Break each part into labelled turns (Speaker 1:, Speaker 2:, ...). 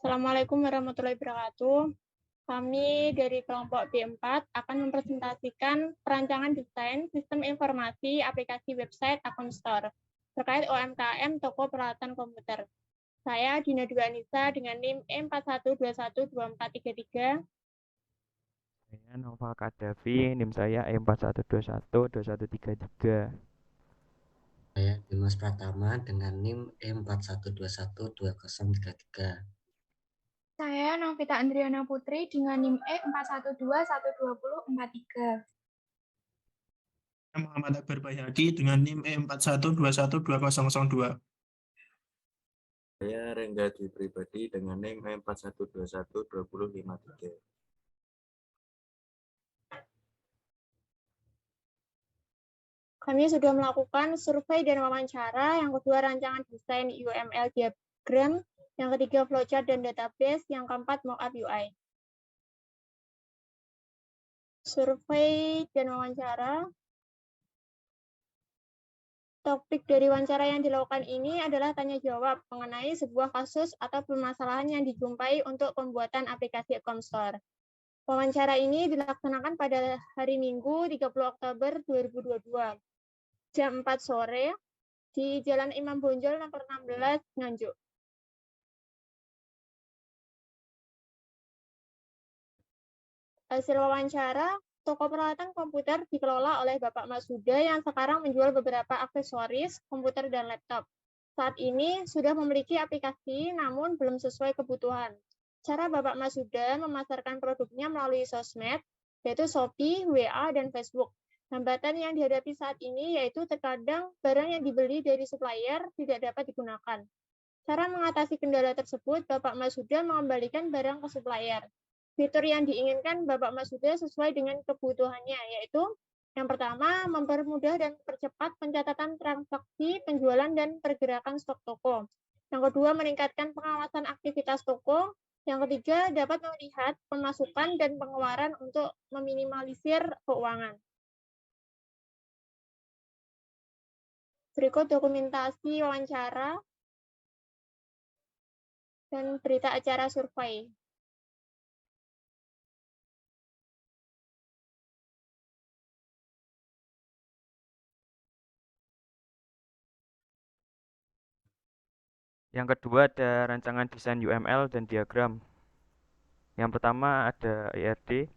Speaker 1: Assalamualaikum warahmatullahi wabarakatuh. Kami dari kelompok B4 akan mempresentasikan perancangan desain sistem informasi aplikasi website akun store terkait UMKM toko peralatan komputer. Saya Dina Dwi Anissa dengan NIM E41212433.
Speaker 2: Saya Noval Kadafi, NIM saya E41212133.
Speaker 3: Saya Dimas Pratama dengan NIM E41212033.
Speaker 4: Saya Novita Andriana Putri dengan NIM E41212043.
Speaker 5: Muhammad Akbar Bayhaqi dengan NIM E41212002.
Speaker 6: Saya Rengga Dwi Pribadi dengan NIM E41212053.
Speaker 1: Kami sudah melakukan survei dan wawancara, yang kedua rancangan desain UML diagram, yang ketiga flowchart dan database, yang keempat mockup UI. Survei dan wawancara. Topik dari wawancara yang dilakukan ini adalah tanya jawab mengenai sebuah kasus atau permasalahan yang dijumpai untuk pembuatan aplikasi akun store. Wawancara ini dilaksanakan pada hari Minggu 30 Oktober 2022, jam 4 sore, di Jalan Imam Bonjol nomor 16, Nganjuk. Hasil wawancara, toko peralatan komputer dikelola oleh Bapak Masuda yang sekarang menjual beberapa aksesoris komputer dan laptop. Saat ini sudah memiliki aplikasi namun belum sesuai kebutuhan. Cara Bapak Masuda memasarkan produknya melalui sosmed, yaitu Shopee, WA, dan Facebook. Hambatan yang dihadapi saat ini yaitu terkadang barang yang dibeli dari supplier tidak dapat digunakan. Cara mengatasi kendala tersebut, Bapak Masuda mengembalikan barang ke supplier. Fitur yang diinginkan Bapak Masuda sesuai dengan kebutuhannya, yaitu yang pertama, mempermudah dan mempercepat pencatatan transaksi, penjualan, dan pergerakan stok toko. Yang kedua, meningkatkan pengawasan aktivitas toko. Yang ketiga, dapat melihat pemasukan dan pengeluaran untuk meminimalisir keuangan. Berikut dokumentasi wawancara dan berita acara survei.
Speaker 2: Yang kedua ada rancangan desain UML dan diagram. Yang pertama ada IRD.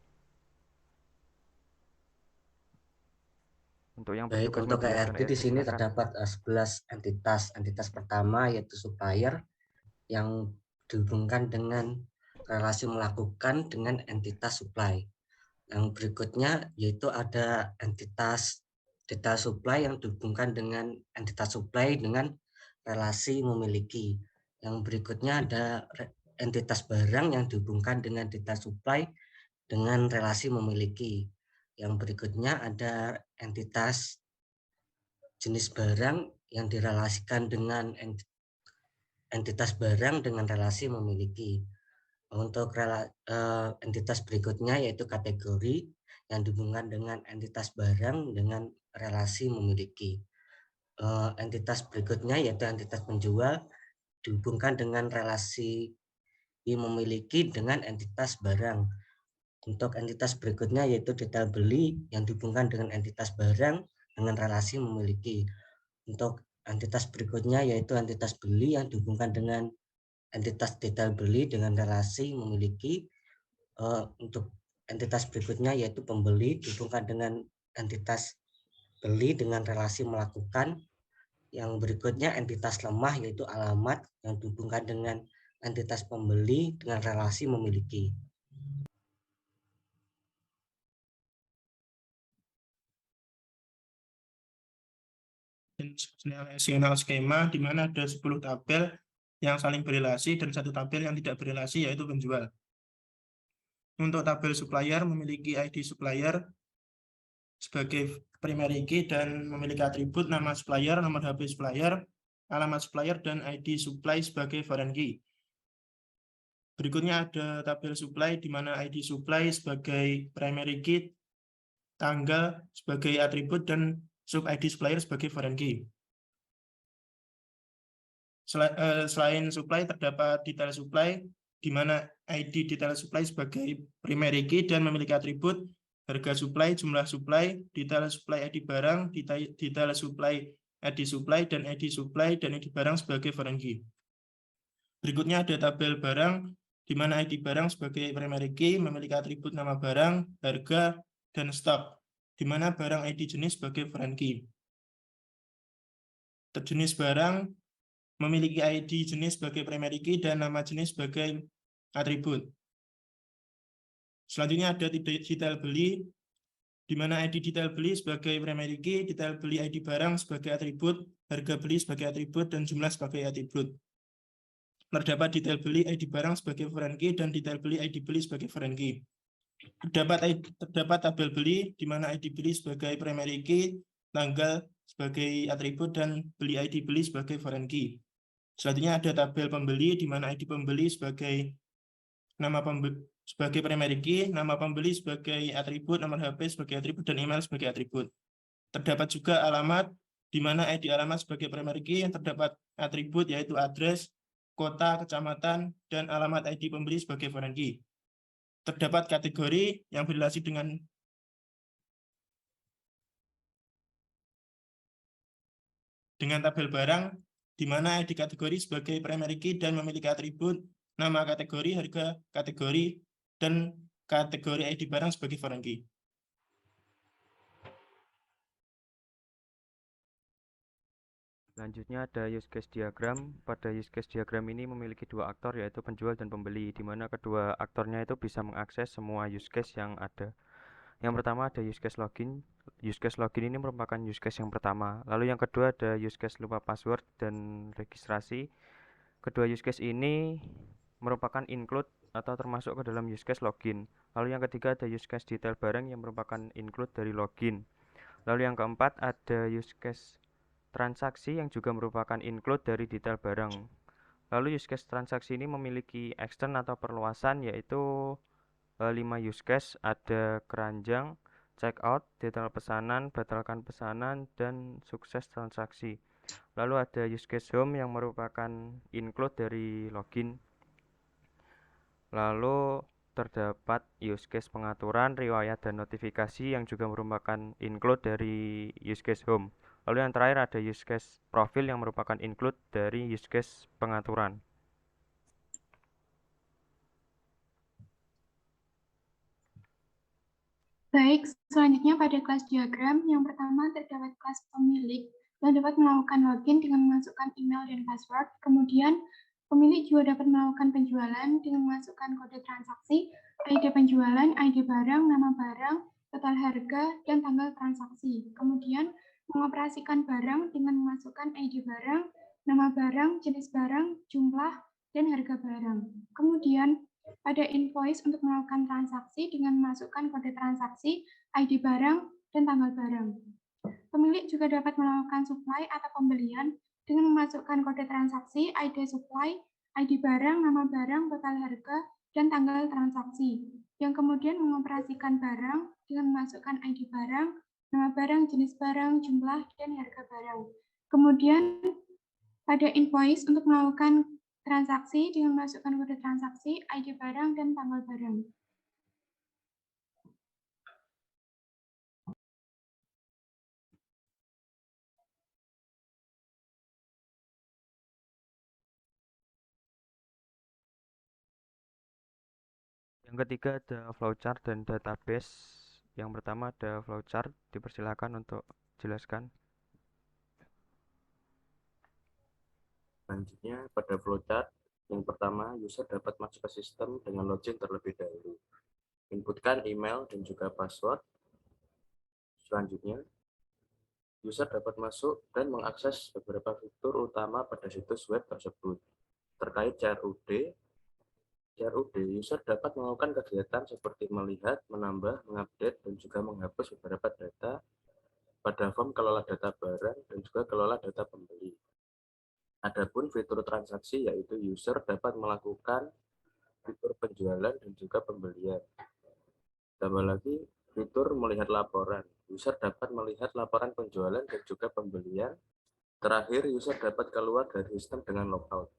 Speaker 2: Untuk yang
Speaker 3: Baik,
Speaker 2: bertugas
Speaker 3: untuk
Speaker 2: menjelaskan
Speaker 3: ERD di
Speaker 2: IRD,
Speaker 3: sini
Speaker 2: silakan.
Speaker 3: terdapat 11 entitas. Entitas pertama yaitu supplier yang dihubungkan dengan relasi melakukan dengan entitas supply. Yang berikutnya yaitu ada entitas data supply yang dihubungkan dengan entitas supply dengan relasi memiliki. Yang berikutnya ada entitas barang yang dihubungkan dengan data supply dengan relasi memiliki. Yang berikutnya ada entitas jenis barang yang direlasikan dengan entitas barang dengan relasi memiliki. Untuk entitas berikutnya yaitu kategori yang dihubungkan dengan entitas barang dengan relasi memiliki. Entitas berikutnya yaitu entitas penjual dihubungkan dengan relasi memiliki dengan entitas barang. Untuk entitas berikutnya yaitu detail beli yang dihubungkan dengan entitas barang dengan relasi memiliki. Untuk entitas berikutnya yaitu entitas beli yang dihubungkan dengan entitas detail beli dengan relasi memiliki. Untuk entitas berikutnya yaitu pembeli dihubungkan dengan entitas beli dengan relasi melakukan. Yang berikutnya entitas lemah yaitu alamat yang dihubungkan dengan entitas pembeli dengan relasi memiliki.
Speaker 5: Skema skema di mana ada 10 tabel yang saling berelasi dan satu tabel yang tidak berelasi yaitu penjual. Untuk tabel supplier memiliki ID supplier sebagai primary key dan memiliki atribut nama supplier, nomor HP supplier, alamat supplier, dan ID supply sebagai foreign key. Berikutnya ada tabel supply di mana ID supply sebagai primary key, tanggal sebagai atribut, dan sub ID supplier sebagai foreign key. Selain supply terdapat detail supply di mana ID detail supply sebagai primary key dan memiliki atribut harga supply, jumlah supply, detail supply ID barang, detail supply ID supply, dan ID supply dan ID barang sebagai foreign key. Berikutnya ada tabel barang, di mana ID barang sebagai primary key memiliki atribut nama barang, harga, dan stok, di mana barang ID jenis sebagai foreign key. Jenis barang memiliki ID jenis sebagai primary key dan nama jenis sebagai atribut. Selanjutnya ada detail beli, di mana ID detail beli sebagai primary key, detail beli ID barang sebagai atribut, harga beli sebagai atribut, dan jumlah sebagai atribut. Terdapat detail beli ID barang sebagai foreign key dan detail beli ID beli sebagai foreign key. Terdapat tabel beli, di mana ID beli sebagai primary key, tanggal sebagai atribut, dan beli ID beli sebagai foreign key. Selanjutnya ada tabel pembeli, di mana ID pembeli sebagai nama pembeli sebagai primary key, nama pembeli sebagai atribut, nomor HP sebagai atribut, dan email sebagai atribut. Terdapat juga alamat, di mana ID alamat sebagai primary key yang terdapat atribut yaitu address, kota, kecamatan, dan alamat ID pembeli sebagai foreign key. Terdapat kategori yang berrelasi dengan tabel barang, di mana ID kategori sebagai primary key dan memiliki atribut, nama kategori, harga kategori, dan kategori ID barang sebagai foreign key.
Speaker 2: Selanjutnya ada use case diagram. Pada use case diagram ini memiliki dua aktor, yaitu penjual dan pembeli, di mana kedua aktornya itu bisa mengakses semua use case yang ada. Yang pertama ada use case login. Use case login ini merupakan use case yang pertama. Lalu yang kedua ada use case lupa password dan registrasi. Kedua use case ini merupakan include atau termasuk ke dalam use case login. Lalu yang ketiga ada use case detail barang yang merupakan include dari login. Lalu yang keempat ada use case transaksi yang juga merupakan include dari detail barang. Lalu use case transaksi ini memiliki extend atau perluasan, yaitu 5 use case. Ada keranjang, checkout, detail pesanan, batalkan pesanan, dan sukses transaksi. Lalu ada use case home yang merupakan include dari login. Lalu terdapat use case pengaturan, riwayat, dan notifikasi yang juga merupakan include dari use case home. Lalu yang terakhir ada use case profil yang merupakan include dari use case pengaturan.
Speaker 4: Baik, selanjutnya pada kelas diagram, yang pertama terdapat kelas pemilik yang dapat melakukan login dengan memasukkan email dan password. Kemudian, pemilik juga dapat melakukan penjualan dengan memasukkan kode transaksi, ID penjualan, ID barang, nama barang, total harga, dan tanggal transaksi. Kemudian, mengoperasikan barang dengan memasukkan ID barang, nama barang, jenis barang, jumlah, dan harga barang. Kemudian, pada invoice untuk melakukan transaksi dengan memasukkan kode transaksi, ID barang, dan tanggal barang. Pemilik juga dapat melakukan supply atau pembelian dengan memasukkan kode transaksi, ID supply, ID barang, nama barang, total harga, dan tanggal transaksi. Yang kemudian mengoperasikan barang dengan memasukkan ID barang, nama barang, jenis barang, jumlah, dan harga barang. Kemudian pada invoice untuk melakukan transaksi dengan memasukkan kode transaksi, ID barang, dan tanggal barang.
Speaker 2: Yang ketiga ada flowchart dan database. Yang pertama ada flowchart, dipersilakan untuk jelaskan.
Speaker 6: Selanjutnya pada flowchart, yang pertama user dapat masuk ke sistem dengan login terlebih dahulu. Inputkan email dan juga password. Selanjutnya, user dapat masuk dan mengakses beberapa fitur utama pada situs web tersebut. Terkait CRUD, user dapat melakukan kegiatan seperti melihat, menambah, mengupdate, dan juga menghapus beberapa data pada form kelola data barang dan juga kelola data pembeli. Adapun fitur transaksi, yaitu user dapat melakukan fitur penjualan dan juga pembelian. Tambah lagi, fitur melihat laporan. User dapat melihat laporan penjualan dan juga pembelian. Terakhir, user dapat keluar dari sistem dengan logout.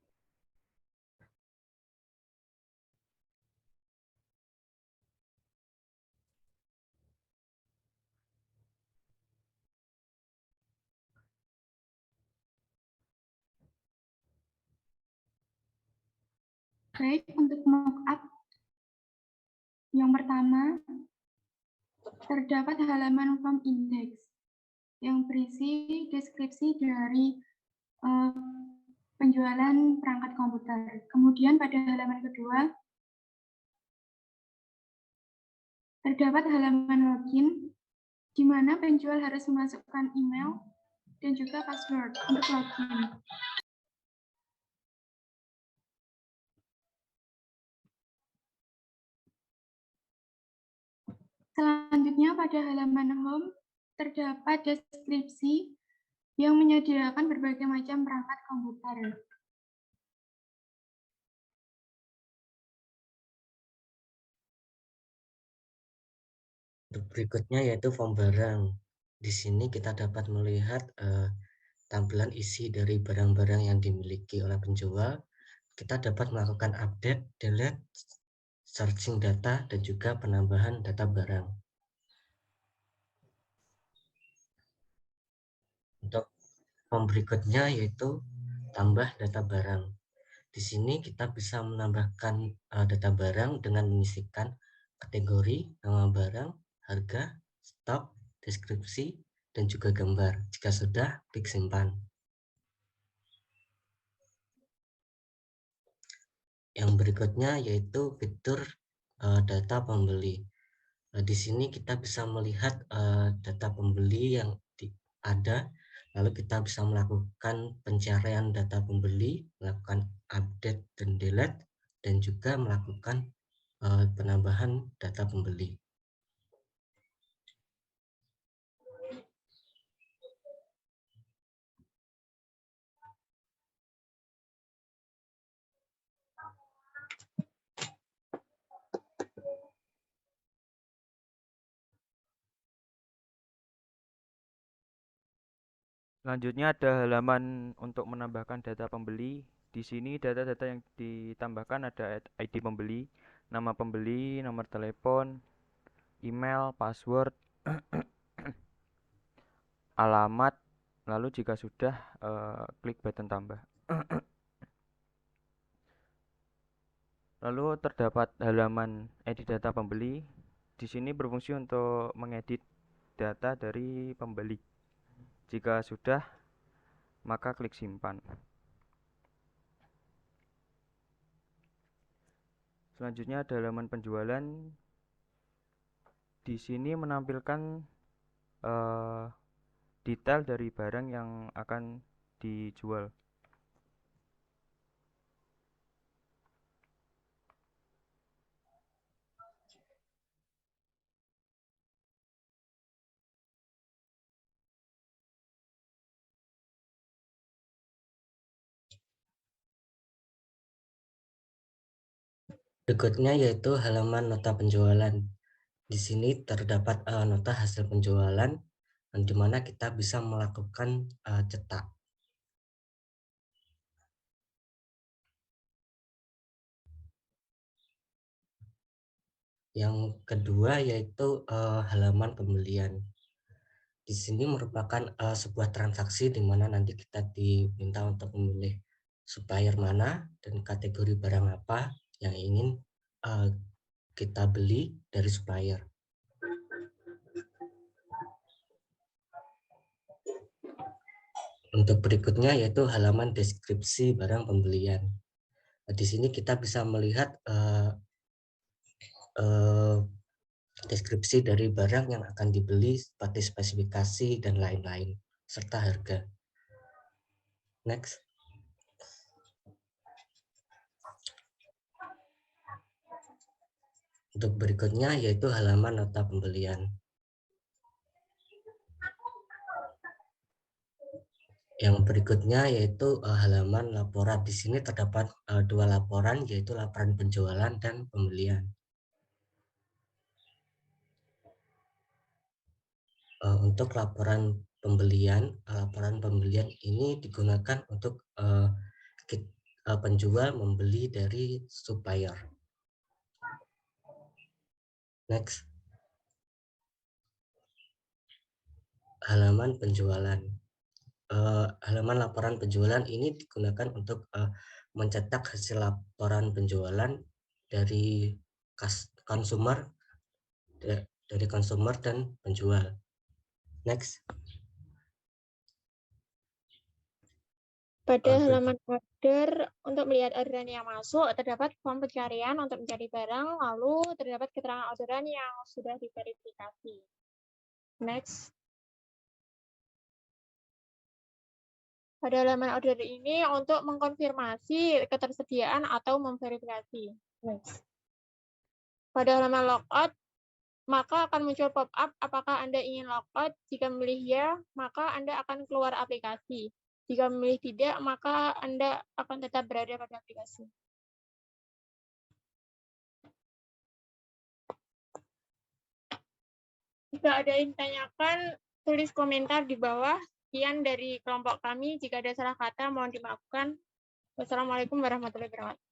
Speaker 4: Baik, untuk mockup yang pertama, terdapat halaman form index yang berisi deskripsi dari penjualan perangkat komputer. Kemudian pada halaman kedua, terdapat halaman login, di mana penjual harus memasukkan email dan juga password untuk login. Selanjutnya pada halaman home, terdapat deskripsi yang menyediakan berbagai macam perangkat komputer.
Speaker 3: Untuk berikutnya yaitu form barang. Di sini kita dapat melihat tampilan isi dari barang-barang yang dimiliki oleh penjual. Kita dapat melakukan update, delete, searching data, dan juga penambahan data barang. Untuk form berikutnya yaitu tambah data barang. Di sini kita bisa menambahkan data barang dengan mengisikan kategori, nama barang, harga, stok, deskripsi, dan juga gambar. Jika sudah, klik simpan. Yang berikutnya yaitu fitur data pembeli. Di sini kita bisa melihat data pembeli yang ada, lalu kita bisa melakukan pencarian data pembeli, melakukan update dan delete, dan juga melakukan penambahan data pembeli.
Speaker 2: Selanjutnya ada halaman untuk menambahkan data pembeli. Di sini data-data yang ditambahkan ada ID pembeli, nama pembeli, nomor telepon, email, password, alamat, lalu jika sudah klik button tambah. Lalu terdapat halaman edit data pembeli. Di sini berfungsi untuk mengedit data dari pembeli. Jika sudah, maka klik simpan. Selanjutnya ada halaman penjualan. Di sini menampilkan detail dari barang yang akan dijual.
Speaker 3: Berikutnya yaitu halaman nota penjualan. Di sini terdapat nota hasil penjualan, di mana kita bisa melakukan cetak. Yang kedua yaitu halaman pembelian. Di sini merupakan sebuah transaksi di mana nanti kita diminta untuk memilih supplier mana dan kategori barang apa yang ingin kita beli dari supplier. Untuk berikutnya yaitu halaman deskripsi barang pembelian. Di sini kita bisa melihat deskripsi dari barang yang akan dibeli seperti spesifikasi dan lain-lain serta harga. Next. Untuk berikutnya yaitu halaman nota pembelian. Yang berikutnya yaitu halaman laporan. Di sini terdapat dua laporan, yaitu laporan penjualan dan pembelian. Untuk laporan pembelian ini digunakan untuk penjual membeli dari supplier. Next. Halaman penjualan. Halaman laporan penjualan ini digunakan untuk mencetak hasil laporan penjualan dari konsumer dan penjual. Next.
Speaker 1: Pada halaman order, untuk melihat orderan yang masuk, terdapat form pencarian untuk mencari barang, lalu terdapat keterangan orderan yang sudah diverifikasi. Next. Pada halaman order ini untuk mengkonfirmasi ketersediaan atau memverifikasi. Next. Pada halaman logout, maka akan muncul pop-up apakah Anda ingin logout. Jika memilih ya, maka Anda akan keluar aplikasi. Jika memilih tidak, maka Anda akan tetap berada pada aplikasi. Jika ada yang ditanyakan, tulis komentar di bawah. Sekian dari kelompok kami. Jika ada salah kata, mohon dimaafkan. Wassalamualaikum warahmatullahi wabarakatuh.